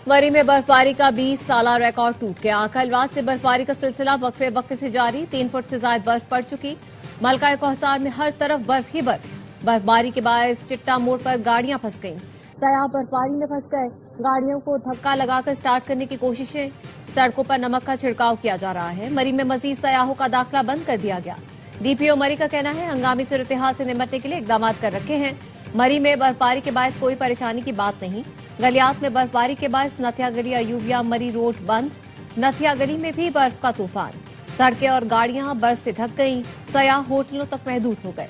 मरी में बर्फबारी का 20 साला रिकॉर्ड टूट गया। कल रात से बर्फबारी का सिलसिला वक्फे से जारी। 3 फुट से ज्यादा बर्फ पड़ चुकी। मलका कोहसार में हर तरफ बर्फ ही बर्फ। बर्फबारी के बाद चिट्टा मोड़ पर गाड़ियां फंस गईं। सयाह बर्फबारी में फंस गए। गाड़ियों को धक्का लगाकर स्टार्ट करने की कोशिशें। सड़कों पर नमक का छिड़काव किया जा रहा है। मरी में मजीद सयाहों का दाखिला बंद कर दिया गया। डीपीओ मरी का कहना है हंगामी सूरत-ए-हाल से निपटने के लिए इकदाम कर रखे हैं। मरी में बर्फबारी के बायस कोई परेशानी की बात नहीं। गलियात में बर्फबारी के बायस नथिया गली अयूबिया मरी रोड बंद। नथिया गली में भी बर्फ का तूफान। सड़कें और गाड़ियां बर्फ से ढक गईं। सयाह होटलों तक महदूद हो गए।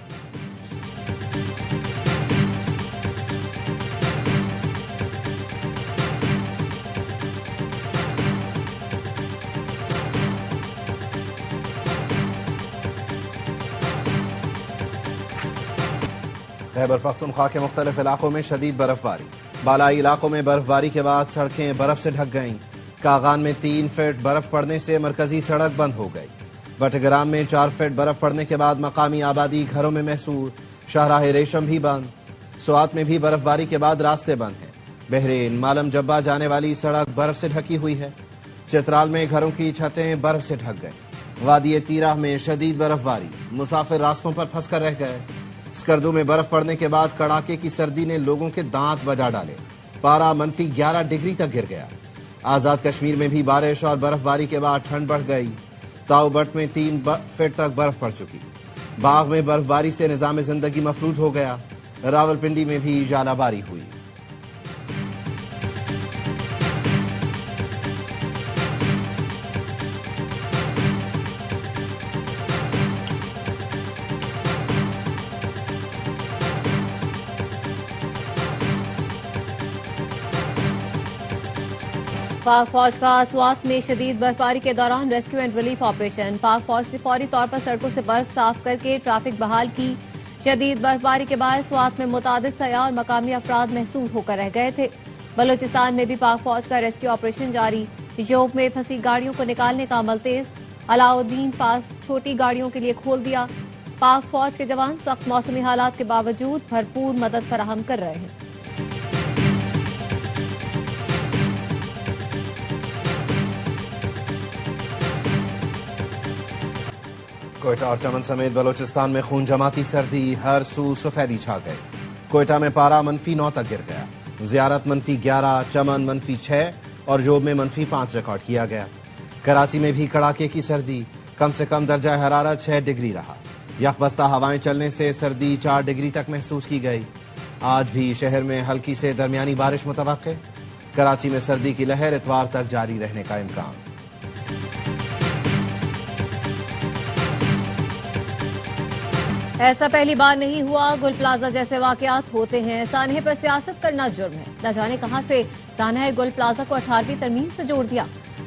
खैबर पख्तूनख्वा के मुख्तलिफ इलाकों में शदीद बर्फबारी। बालाई इलाकों में बर्फबारी के बाद सड़कें बर्फ से ढक गईं। कागान में 3 फीट बर्फ पड़ने से मरकजी सड़क बंद हो गई। बटग्राम में 4 फीट बर्फ पड़ने के बाद मकामी आबादी घरों में महसूर। शाहराह रेशम भी बंद। स्वात में भी बर्फबारी के बाद रास्ते बंद हैं। बहरीन मालम जब्बा जाने वाली सड़क बर्फ से ढकी हुई है। चित्राल में घरों की छतें बर्फ से ढक गई। वादी तीराह में शदीद बर्फबारी। मुसाफिर रास्तों पर फंसकर रह गए। स्कर्दू में बर्फ पड़ने के बाद कड़ाके की सर्दी ने लोगों के दांत बजा डाले। पारा -11 डिग्री तक गिर गया। आजाद कश्मीर में भी बारिश और बर्फबारी के बाद ठंड बढ़ गई। ताऊबट में 3 फीट तक बर्फ पड़ चुकी। बाग में बर्फबारी से निजाम जिंदगी मफलूज हो गया। रावलपिंडी में भी जालाबारी हुई। पाक फौज का स्वात में शदीद बर्फबारी के दौरान रेस्क्यू एंड रिलीफ ऑपरेशन। पाक फौज ने फौरी तौर पर सड़कों से बर्फ साफ करके ट्रैफिक बहाल की। शदीद बर्फबारी के बाद स्वात में मुतादिद सयाह और मकामी अफराद महसूर होकर रह गए थे। बलूचिस्तान में भी पाक फौज का रेस्क्यू ऑपरेशन जारी। योब में फंसी गाड़ियों को निकालने का अमल तेज। अलाउद्दीन पास छोटी गाड़ियों के लिए खोल दिया। पाक फौज के जवान सख्त मौसमी हालात के बावजूद भरपूर मदद फराहम कर रहे हैं। कोयटा और चमन समेत बलोचिस्तान में खून जमाती सर्दी। हर सू सफेदी छा गई। कोयटा में पारा -9 तक गिर गया। जियारत -11, चमन -6 और जोब में -5 रिकॉर्ड किया गया। कराची में भी कड़ाके की सर्दी। कम से कम दर्जा हरारत 6 डिग्री रहा। यकबस्ता हवाएं चलने से सर्दी 4 डिग्री तक महसूस की गई। आज भी शहर में हल्की से दरमियानी बारिश मुतवक्के। कराची में सर्दी की लहर इतवार तक जारी रहने का इम्कान। ऐसा पहली बार नहीं हुआ। गुल प्लाजा जैसे वाकयात होते हैं। सानहे पर सियासत करना जुर्म है। न जाने कहां से सानहे गुल प्लाजा को 18वीं तरमीम से जोड़ दिया।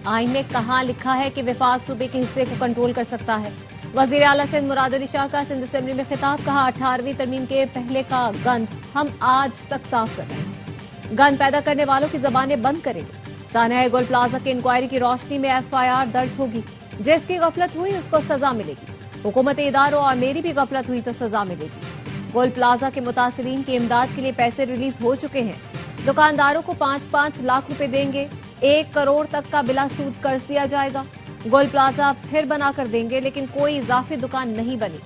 आइन में कहां लिखा है कि विफाक सूबे के हिस्से को कंट्रोल कर सकता है। वजीर आला सिंध मुराद अली शाह का सिंध असेंबली में खिताब। कहा 18वीं तरमीम के पहले का गंद हम आज तक साफ कर रहे हैं। गंद पैदा करने वालों की जबानें बंद करेंगे। सानहे गुल प्लाजा की इंक्वायरी की रोशनी में FIR दर्ज होगी। जिसकी गफलत हुई उसको सजा मिलेगी। हुकूमती इदारों और मेरी भी गफलत हुई तो सजा मिलेगी। गोल प्लाजा के मुतासिरीन की इमदाद के लिए पैसे रिलीज हो चुके हैं। दुकानदारों को 5-5 लाख रुपए देंगे। 1 करोड़ तक का बिला सूद कर्ज दिया जाएगा। गोल प्लाजा फिर बनाकर देंगे, लेकिन कोई इजाफी दुकान नहीं बनी।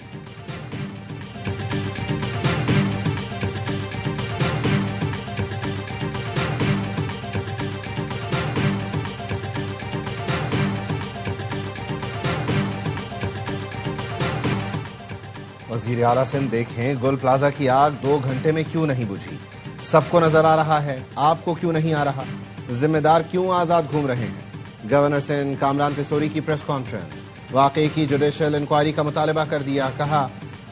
वजीर आला सिंध देखें गुल प्लाजा की आग 2 घंटे में क्यों नहीं बुझी। सबको नजर आ रहा है, आपको क्यों नहीं आ रहा। जिम्मेदार क्यों आजाद घूम रहे हैं। गवर्नर सिंध कामरान तिसोरी की प्रेस कॉन्फ्रेंस। वाकई की जुडिशल इंक्वायरी का मुतालबा कर दिया। कहा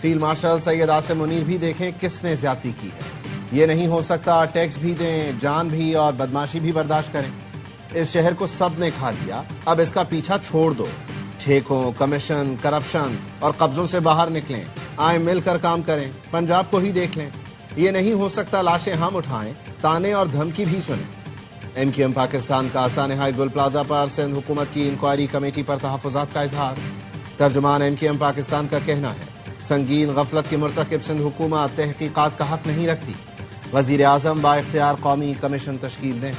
फील्ड मार्शल सैयद आसिम मुनीर भी देखें किसने ज्यादती की है। ये नहीं हो सकता, टैक्स भी दें, जान भी और बदमाशी भी बर्दाश्त करें। इस शहर को सब ने खा लिया, अब इसका पीछा छोड़ दो। ठेकों, कमीशन, करप्शन और कब्जों से बाहर निकलें। आए मिलकर काम करें। पंजाब को ही देख लें। ये नहीं हो सकता लाशें हम उठाएं, ताने और धमकी भी सुने। MQM पाकिस्तान का सानहाय गुल प्लाजा पर सिंध हुकूमत की इंक्वायरी कमेटी पर तहफ़्फ़ुज़ात का इजहार। तर्जुमान MQM पाकिस्तान का कहना है संगीन गफलत के मुर्तकिब सिंध हुकूमत तहकीकात का हक नहीं रखती। वज़ीर आज़म बाइख्तियार कौमी कमीशन तश्कील दें।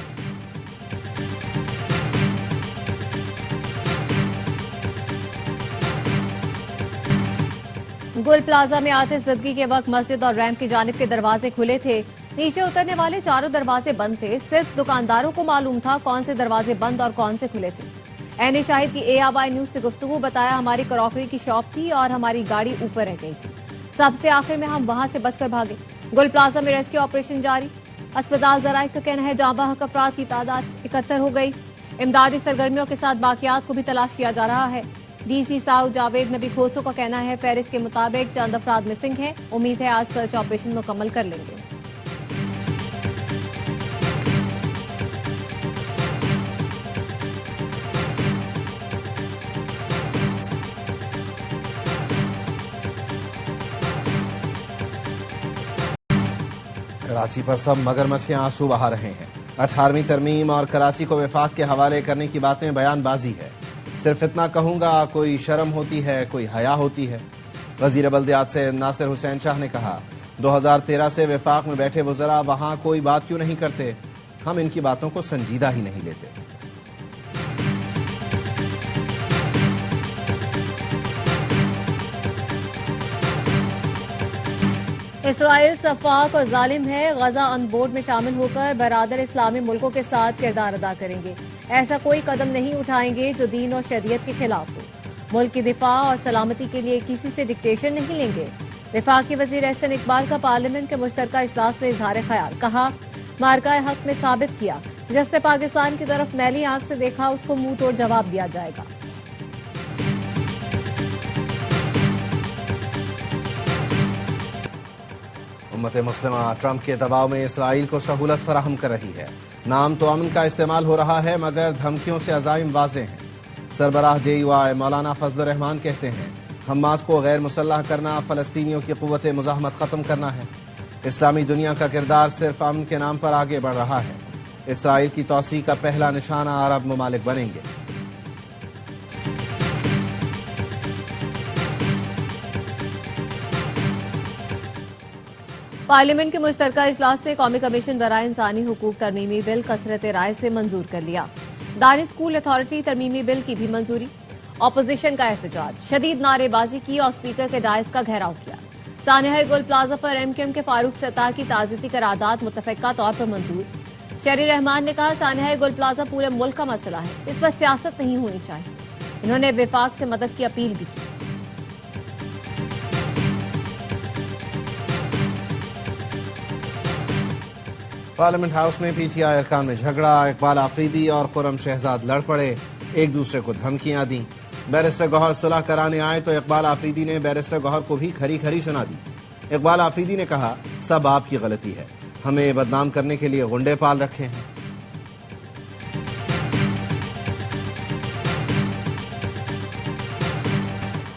गुल प्लाजा में आते जिंदगी के वक्त मस्जिद और रैंप की जानिब के दरवाजे खुले थे। नीचे उतरने वाले चारों दरवाजे बंद थे। सिर्फ दुकानदारों को मालूम था कौन से दरवाजे बंद और कौन से खुले थे। एन शाहिद की ARY न्यूज से गुफ्तगू बताया, हमारी क्रॉकरी की शॉप थी और हमारी गाड़ी ऊपर रह गई थी। सबसे आखिर में हम वहां से बचकर भागे। गुल प्लाजा में रेस्क्यू ऑपरेशन जारी। अस्पताल जराये का कहना है जाँ बहक अफराद की तादाद 71 हो गई। इमदादी सरगर्मियों के साथ बाकियात को भी तलाश किया जा रहा है। DC साउथ जावेद नबी खोसो का कहना है फहरिस्त के मुताबिक चंद अफराद मिसिंग हैं। उम्मीद है आज सर्च ऑपरेशन मुकम्मल कर लेंगे। कराची पर सब मगरमच्छ के आंसू बहा रहे हैं। 18वीं तरमीम और कराची को वफाक के हवाले करने की बातें बयानबाजी है। सिर्फ इतना कहूंगा, कोई शर्म होती है, कोई हया होती है। वजीर बल्दियात से नासिर हुसैन शाह ने कहा, 2013 से वफाक में बैठे वज़रा वहां कोई बात क्यों नहीं करते? हम इनकी बातों को संजीदा ही नहीं लेते। इसराइल सफाक और जालिम है। गजा ऑन बोर्ड में शामिल होकर बरादर इस्लामी मुल्कों के साथ किरदार अदा करेंगे। ऐसा कोई कदम नहीं उठाएंगे जो दीन और शरीयत के खिलाफ हो। मुल्क की दिफा और सलामती के लिए किसी से डिक्टेशन नहीं लेंगे। वफाकी वजीर एहसन इकबाल का पार्लियामेंट के मुश्तरका इजलास में इजहार ख्याल। कहा, मार्का हक में साबित किया, जिससे पाकिस्तान की तरफ मैली आंख से देखा उसको मुंह तोड़ जवाब दिया जाएगा। उम्मत मुस्लिमा ट्रंप के दबाव में इसराइल को सहूलत फराहम कर रही है। नाम तो अमन का इस्तेमाल हो रहा है, मगर धमकियों से अज़ाइम वाज़े हैं। सरबराह JUI मौलाना फजलुर रहमान कहते हैं, हमास को गैर मुसल्लह करना, फलस्तीनियों की क़ुव्वत मुज़ाहमत ख़त्म करना है। इस्लामी दुनिया का किरदार सिर्फ अमन के नाम पर आगे बढ़ रहा है। इसराइल की तौसी का पहला निशाना अरब ममालिक बनेंगे। पार्लियामेंट के मुश्तरका इजलास से कौमी कमीशन बराए इंसानी हुकूक तरमीमी बिल कसरत राय से मंजूर कर लिया। दानिश स्कूल अथॉरिटी तरमीमी बिल की भी मंजूरी। ऑपोजिशन का एहतजाज, शदीद नारेबाजी की और स्पीकर के डायस का घेराव किया। सानिया गुल प्लाजा पर MQM के फारूक सत्तार की ताज़ीती करारदाद मुतफ़िका तौर पर मंजूर। शरी रहमान ने कहा, सानिया गुल प्लाजा पूरे मुल्क का मसला है, इस पर सियासत नहीं होनी चाहिए। इन्होंने विफाक से मदद की अपील भी की। पार्लियामेंट हाउस में PTI अरकान में झगड़ा। इकबाल आफरीदी और खुर्रम शहजाद लड़ पड़े, एक दूसरे को धमकियां दी। बैरिस्टर गौहर सुलह कराने आए तो इकबाल आफरीदी ने बैरिस्टर गौहर को भी खरी खरी सुना दी। इकबाल आफरीदी ने कहा, सब आपकी गलती है, हमें बदनाम करने के लिए गुंडे पाल रखे हैं।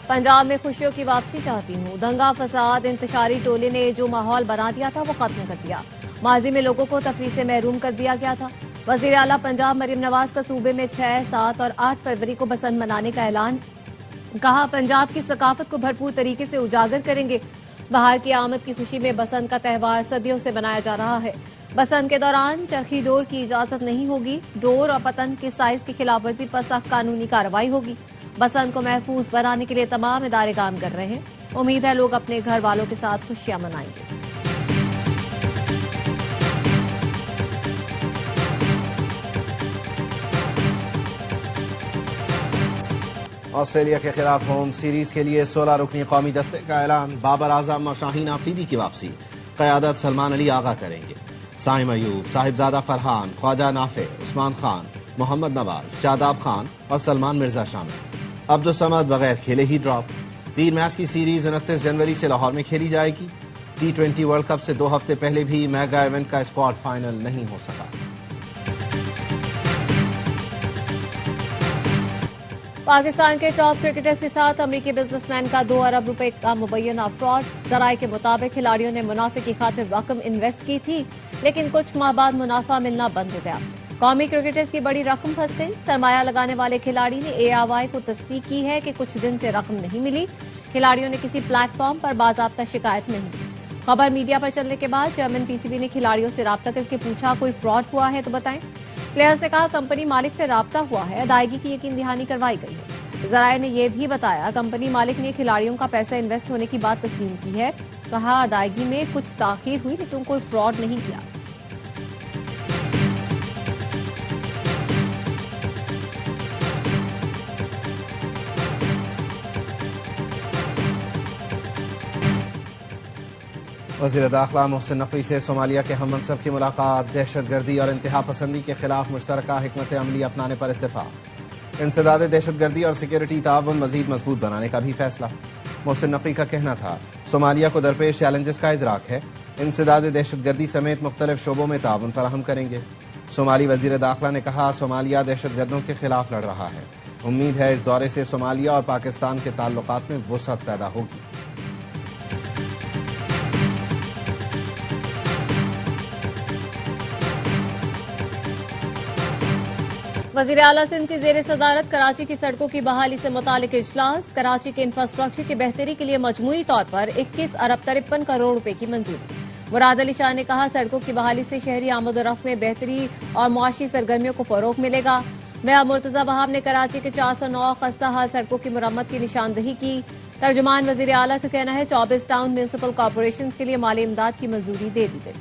पंजाब में खुशियों की वापसी चाहती हूँ। दंगा फसाद इंतशारी टोले ने जो माहौल बना दिया था वो खत्म कर दिया। माजी में लोगों को तफरीह से महरूम कर दिया गया था। वजीर आला पंजाब मरियम नवाज का सूबे में 6, 7 और 8 फरवरी को बसंत मनाने का ऐलान। कहा, पंजाब की सकाफत को भरपूर तरीके से उजागर करेंगे। बहार की आमद की खुशी में बसंत का त्यौहार सदियों से मनाया जा रहा है। बसंत के दौरान चरखी डोर की इजाजत नहीं होगी। डोर और पतंग के साइज की खिलाफवर्जी पर सख्त कानूनी कार्रवाई होगी। बसंत को महफूज बनाने के लिए तमाम इदारे काम कर रहे हैं। उम्मीद है लोग अपने घर वालों के साथ खुशियां मनाएंगे। ऑस्ट्रेलिया के खिलाफ होम सीरीज के लिए 16 रुकनी कौमी दस्ते का ऐलान। बाबर आजम और शाहीन आफरीदी की वापसी। क़यादत सलमान अली आगा करेंगे। साइम अयूब, साहिबजादा फरहान, ख्वाजा नाफे, उस्मान खान, मोहम्मद नवाज, शादाब खान और सलमान मिर्जा शामिल। अब्दुल समद बगैर खेले ही ड्रॉप। 3 मैच की सीरीज 29 जनवरी से लाहौर में खेली जाएगी। T20 वर्ल्ड कप से 2 हफ्ते पहले भी मेगा इवेंट का स्क्वाड फाइनल नहीं हो सका। पाकिस्तान के टॉप क्रिकेटर्स के साथ अमेरिकी बिजनेसमैन का 2 अरब रुपए का मुबैना फ्रॉड। जराये के मुताबिक खिलाड़ियों ने मुनाफे की खातिर रकम इन्वेस्ट की थी, लेकिन कुछ माह बाद मुनाफा मिलना बंद हो गया। कौमी क्रिकेटर्स की बड़ी रकम फंस गई। सरमाया लगाने वाले खिलाड़ी ने ARY को तस्दीक की है कि कुछ दिन से रकम नहीं मिली। खिलाड़ियों ने किसी प्लेटफॉर्म पर बाज़ाब्ता शिकायत नहीं की। खबर मीडिया पर चलने के बाद चेयरमैन PCB ने खिलाड़ियों से राब्ता करके पूछा, कोई फ्रॉड हुआ है तो बताएं। प्लेयर्स ने कहा, कंपनी मालिक से राब्ता हुआ है, अदायगी की यकीन दहानी करवाई गई है। जराये ने यह भी बताया कंपनी मालिक ने खिलाड़ियों का पैसा इन्वेस्ट होने की बात तस्लीम की है। कहा अदायगी में कुछ ताखीर हुई लेकिन कोई फ्रॉड नहीं किया। वज़ीर दाखिला मोहसिन नकवी से सोमालिया के हम मनसब की मुलाकात। दहशतगर्दी और इंतहा पसंदी के खिलाफ मुश्तरका हिकमत अमली अपनाने पर इत्तेफाक। इंसदाद दहशतगर्दी और सिक्योरिटी ताउन मजीद मजबूत बनाने का भी फैसला। मोहसिन नकवी का कहना था सोमालिया को दरपेश चैलेंजेस का इदराक है। इंसदाद दहशतगर्दी समेत मुख्तलिफ शोबों में ताउन फराहम करेंगे। सोमाली वज़ीर दाखिला ने कहा सोमालिया दहशतगर्दों के खिलाफ लड़ रहा है। उम्मीद है इस दौरे से सोमालिया और पाकिस्तान के ताल्लुकात में वुसअत पैदा होगी। वज़ीर आला सिंध की जेर सदारत कराची की सड़कों की बहाली से मुतालिक इजलास। कराची के इंफ्रास्ट्रक्चर की बेहतरी के लिए मजमूई तौर पर 21 अरब 53 करोड़ रुपए की मंजूरी। मुराद अली शाह ने कहा सड़कों की बहाली से शहरी आमदोरफ्त में बेहतरी और मुआशी सरगर्मियों को फरोग मिलेगा। मेयर मुर्तजा वहाब ने कराची के 409 खस्ता हाल सड़कों की मुरम्मत की निशानदही की। तर्जुमान वज़ीर आला का कहना है 24 टाउन म्यूनिसिपल कॉरपोरेशन के लिए माली इमदाद की मंजूरी दे दी गई।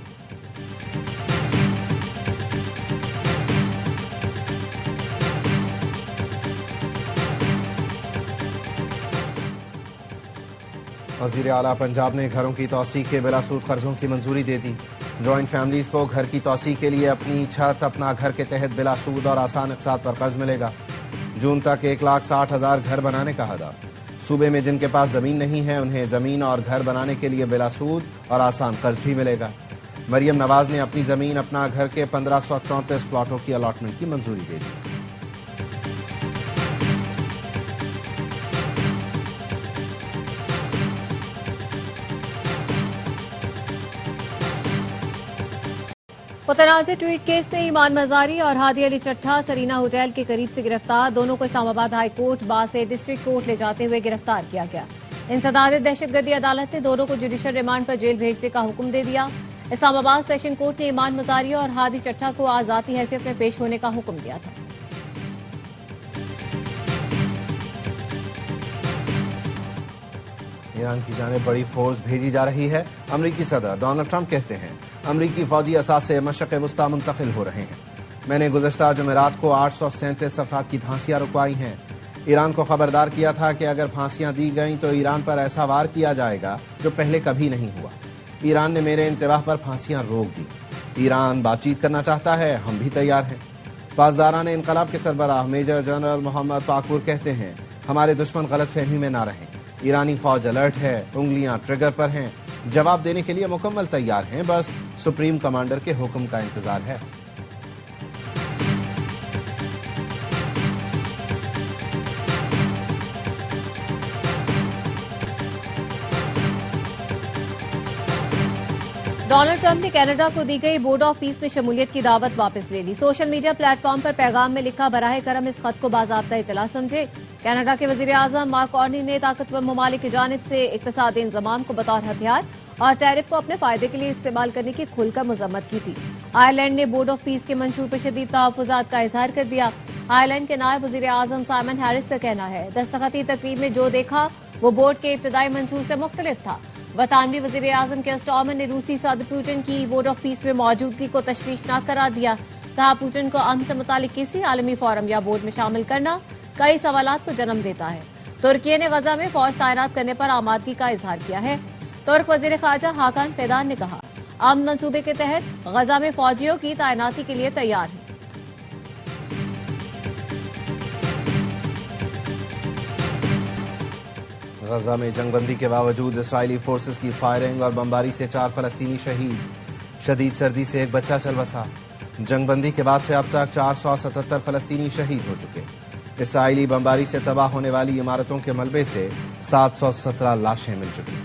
वज़ीर आला पंजाब ने घरों की तौसी के बिलासूद कर्जों की मंजूरी दे दी। जॉइंट फैमिलीज को घर की तौसी के लिए अपनी छत अपना घर के तहत बिलासूद और आसान अक़सात पर कर्ज मिलेगा। जून तक 1,60,000 घर बनाने का हदफ। सूबे में जिनके पास जमीन नहीं है उन्हें जमीन और घर बनाने के लिए बिलासूद और आसान कर्ज भी मिलेगा। मरियम नवाज ने अपनी जमीन अपना घर के 1534 प्लॉटों की अलॉटमेंट की मंजूरी दे दी। मुतनाज़ ट्वीट केस में ईमान मजारी और हादी अली चट्ठा सरीना होटल के करीब से गिरफ्तार। दोनों को इस्लामाबाद हाई कोर्ट बाद से डिस्ट्रिक्ट कोर्ट ले जाते हुए गिरफ्तार किया गया। इंसदाद दहशतगर्दी अदालत ने दोनों को जुडिशल रिमांड पर जेल भेजने का हुक्म दे दिया। इस्लामाबाद सेशन कोर्ट ने ईमान मजारी और हादी चट्ठा को आजादी हैसियत में पेश होने का हुक्म दिया था। ईरान की जानिब बड़ी फोर्स भेजी जा रही है। अमरीकी सदर डोनाल्ड ट्रंप कहते हैं अमरीकी फौजी असासे मशक़ वस्ता मुंतकिल हो रहे हैं। मैंने गुज़श्ता जुमेरात को 837 अफराद की फांसियां रुकवाई हैं। ईरान को खबरदार किया था कि अगर फांसियां दी गईं तो ईरान पर ऐसा वार किया जाएगा जो पहले कभी नहीं हुआ। ईरान ने मेरे इंतबाह पर फांसियां रोक दी। ईरान बातचीत करना चाहता है, हम भी तैयार हैं। पासदारान इनकलाब के सरबराह मेजर जनरल मोहम्मद पाकूर कहते हैं हमारे दुश्मन गलत फहमी में ना रहें। ईरानी फौज अलर्ट है, उंगलियां ट्रिगर पर हैं, जवाब देने के लिए मुकम्मल तैयार हैं, बस सुप्रीम कमांडर के हुक्म का इंतजार है। डोनाल्ड ट्रंप ने कनाडा को दी गई बोर्ड ऑफ पीस में शमूलियत की दावत वापस ले ली। सोशल मीडिया प्लेटफॉर्म पर पैगाम में लिखा बराह करम इस खत को बाज़ाब्ता इतला समझे। कनाडा के वजीर आजम मार्क कार्नी ने ताकतवर ममालिक की जानिब से इक्तिसादी इंजमाम को बतौर हथियार और टैरिफ को अपने फायदे के लिए इस्तेमाल करने की खुलकर मजम्मत की थी। आयरलैंड ने बोर्ड ऑफ पीस के मंशूर पर शदीद तहफ़्फ़ुज़ात का इजहार कर दिया। आयरलैंड के नायब वजीर आजम साइमन हैरिस का कहना है दस्तखती तकरीब में जो देखा वो बोर्ड के इब्तदाई मंशूर से मुख्तलिफ था। बरतानवी वजीर आजम के स्टॉमर ने रूसी सदर पुतिन की बोर्ड ऑफ पीस में मौजूदगी को तशवीशनाक करार दिया। कहा पुतिन को अमन से मुतालिक किसी आलमी फोरम या बोर्ड में शामिल करना कई सवालात को जन्म देता है। तुर्की ने गजा में फौज तैनात करने पर आमादगी का इजहार किया है। तुर्क वजीर खारजा हाकान फेदान ने कहा अमन मंसूबे के तहत गजा में फौजियों की तैनाती के लिए तैयार है। गजा में जंगबंदी के बावजूद इसराइली फोर्सेस की फायरिंग और बमबारी से 4 फलस्तीनी शहीद। शदीद सर्दी से एक बच्चा चल बसा। जंगबंदी के बाद से अब तक 477 फलस्तीनी शहीद हो चुके। इसराइली बमबारी से तबाह होने वाली इमारतों के मलबे से 717 लाशें मिल चुकी।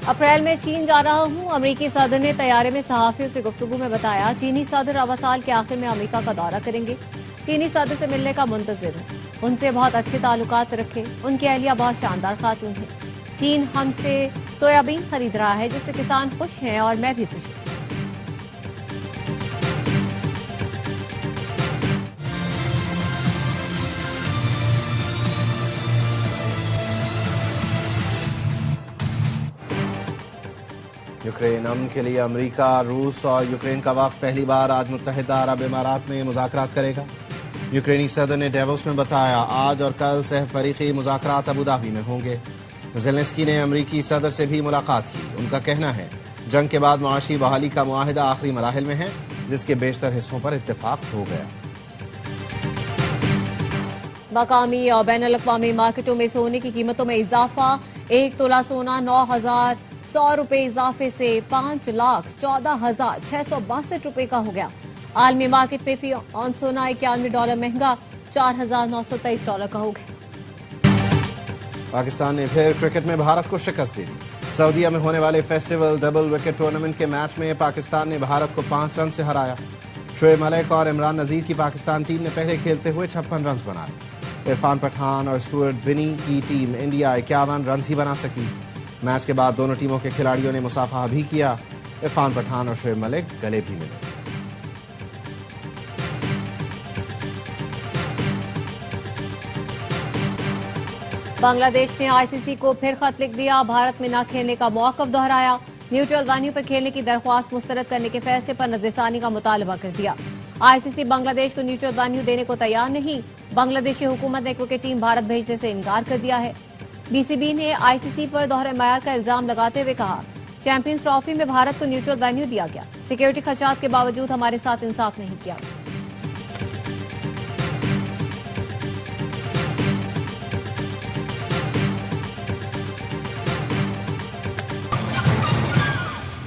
अप्रैल में चीन जा रहा हूं, अमरीकी सदर ने तैयारे में सहाफियों से गुफ्तगू में बताया। चीनी सदर अब साल के आखिर में अमरीका का दौरा करेंगे। चीनी सदर से मिलने का मुंतजिर हूं, उनसे बहुत अच्छे ताल्लुकात रखे। उनकी अहलिया बहुत शानदार खातून है। चीन हमसे सोयाबीन खरीद रहा है जिससे किसान खुश हैं और मैं भी खुश हूं। यूक्रेन अमन के लिए अमेरिका, रूस और यूक्रेन का वफ्द पहली बार आज मुत्तहिदा अरब इमारात में मुज़ाकरात करेगा। यूक्रेनी सदर ने डेवोस में बताया आज और कल सहफरीकी मुज़ाकरात अबू धाबी में होंगे। ज़ेलेंस्की ने अमरीकी सदर से भी मुलाकात की। उनका कहना है जंग के बाद मुआशी बहाली का मुआहिदा आखिरी मराहिल में है, जिसके बेशतर हिस्सों पर इत्तेफाक हो गया। मकामी और बैनुल अक़वामी मार्केटों में सोने की कीमतों में इजाफा। 1 तोला सोना 9,100 रुपए इजाफे से 5,14,662 रुपए का हो गया। आलमी मार्केट में फी ऑन सोना $91 महंगा $4,923 का हो गया। पाकिस्तान ने फिर क्रिकेट में भारत को शिकस्त दे दी। सऊदीया में होने वाले फेस्टिवल डबल विकेट टूर्नामेंट के मैच में पाकिस्तान ने भारत को 5 रन से हराया। शोएब मलिक और इमरान नजीर की पाकिस्तान टीम ने पहले खेलते हुए 56 रन बनाए। इरफान पठान और स्टुअर्ट बिनी की टीम इंडिया 51 रन ही बना सकी। मैच के बाद दोनों टीमों के खिलाड़ियों ने मुसाफहा भी किया। इरफान पठान और शोएब मलिक गले भी मिले। बांग्लादेश ने आईसीसी को फिर खत लिख दिया। भारत में न खेलने का मौक़िफ़ दोहराया। न्यूट्रल वेन्यू पर खेलने की दरख्वास्त मुस्तरद करने के फैसले पर नज़रसानी का मुतालबा कर दिया। आईसीसी बांग्लादेश को न्यूट्रल वेन्यू देने को तैयार नहीं। बांग्लादेशी हुकूमत ने क्रिकेट टीम भारत भेजने से इनकार कर दिया है। बीसीबी ने आईसीसी पर दोहरे मयार का इल्जाम लगाते हुए कहा चैंपियंस ट्रॉफी में भारत को न्यूट्रल वेन्यू दिया गया। सिक्योरिटी खदशात के बावजूद हमारे साथ इंसाफ नहीं किया।